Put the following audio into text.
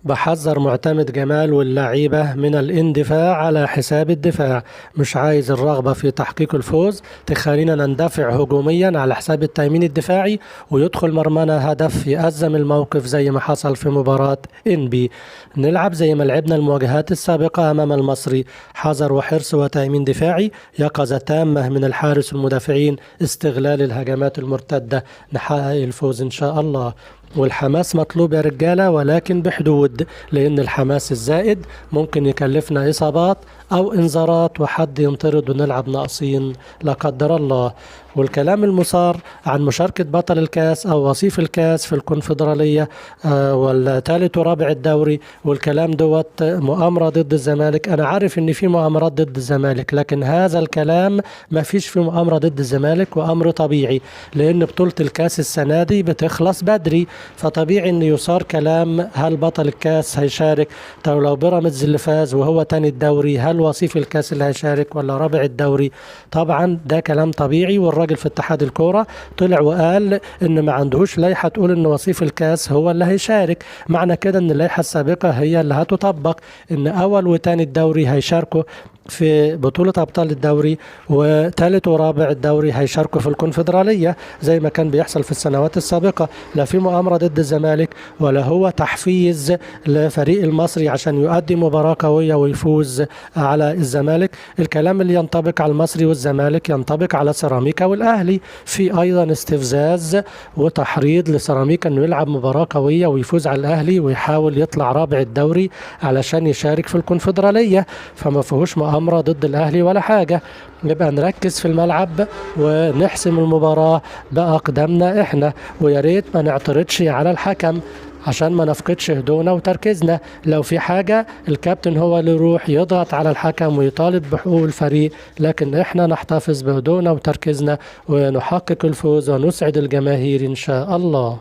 بحذر معتمد جمال واللعيبة من الاندفاع على حساب الدفاع. مش عايز الرغبة في تحقيق الفوز تخلينا نندفع هجوميا على حساب التأمين الدفاعي ويدخل مرمانا هدف يأزم الموقف زي ما حصل في مباراة انبي. نلعب زي ما لعبنا المواجهات السابقة أمام المصري، حذر وحرص وتأمين دفاعي، يقظة تامة من الحارس والمدافعين، استغلال الهجمات المرتدة، نحقق الفوز إن شاء الله. والحماس مطلوب يا رجالة، ولكن بحدود، لأن الحماس الزائد ممكن يكلفنا إصابات أو إنذارات وحد ينطرد ونلعب ناقصين لا قدر الله. والكلام المثار عن مشاركة بطل الكاس أو وصيف الكاس في الكونفدرالية والثالث ورابع الدوري، والكلام دوت مؤامرة ضد الزمالك. أنا عارف إن في مؤامرات ضد الزمالك، لكن هذا الكلام ما فيش في مؤامرة ضد الزمالك، وأمر طبيعي لأن بطولة الكاس السنة دي بتخلص بدري، فطبيعي إن يثار كلام هل بطل الكاس هيشارك؟ طب لو بيراميدز اللي فاز وهو تاني الدوري، هل وصيف الكاس اللي هيشارك ولا رابع الدوري؟ طبعا ده كلام طبيعي. والراجل في اتحاد الكورة طلع وقال ان ما عندهوش لائحة تقول ان وصيف الكاس هو اللي هيشارك. معنى كده ان اللائحة السابقة هي اللي هتطبق، ان اول وتاني الدوري هيشاركوا في بطولة أبطال الدوري، وثالث ورابع الدوري هيشاركوا في الكونفدرالية زي ما كان بيحصل في السنوات السابقة. لا في مؤامرة ضد الزمالك ولا هو تحفيز لفريق المصري عشان يؤدي مباراة قوية ويفوز على الزمالك. الكلام اللي ينطبق على المصري والزمالك ينطبق على سيراميكا والأهلي. في أيضا استفزاز وتحريض لسيراميكا أنه يلعب مباراة قوية ويفوز على الأهلي ويحاول يطلع رابع الدوري علشان يشارك في الكونفدرالية، فما فيهوش مؤامرة ضد الأهلي ولا حاجة. نبقى نركز في الملعب ونحسم المباراة بأقدامنا إحنا، ويا ريت ما نعترضش على الحكم عشان ما نفقدش هدوءنا وتركيزنا. لو في حاجة الكابتن هو اللي يروح يضغط على الحكم ويطالب بحقوق الفريق، لكن إحنا نحتفظ بهدوءنا وتركيزنا ونحقق الفوز ونسعد الجماهير إن شاء الله.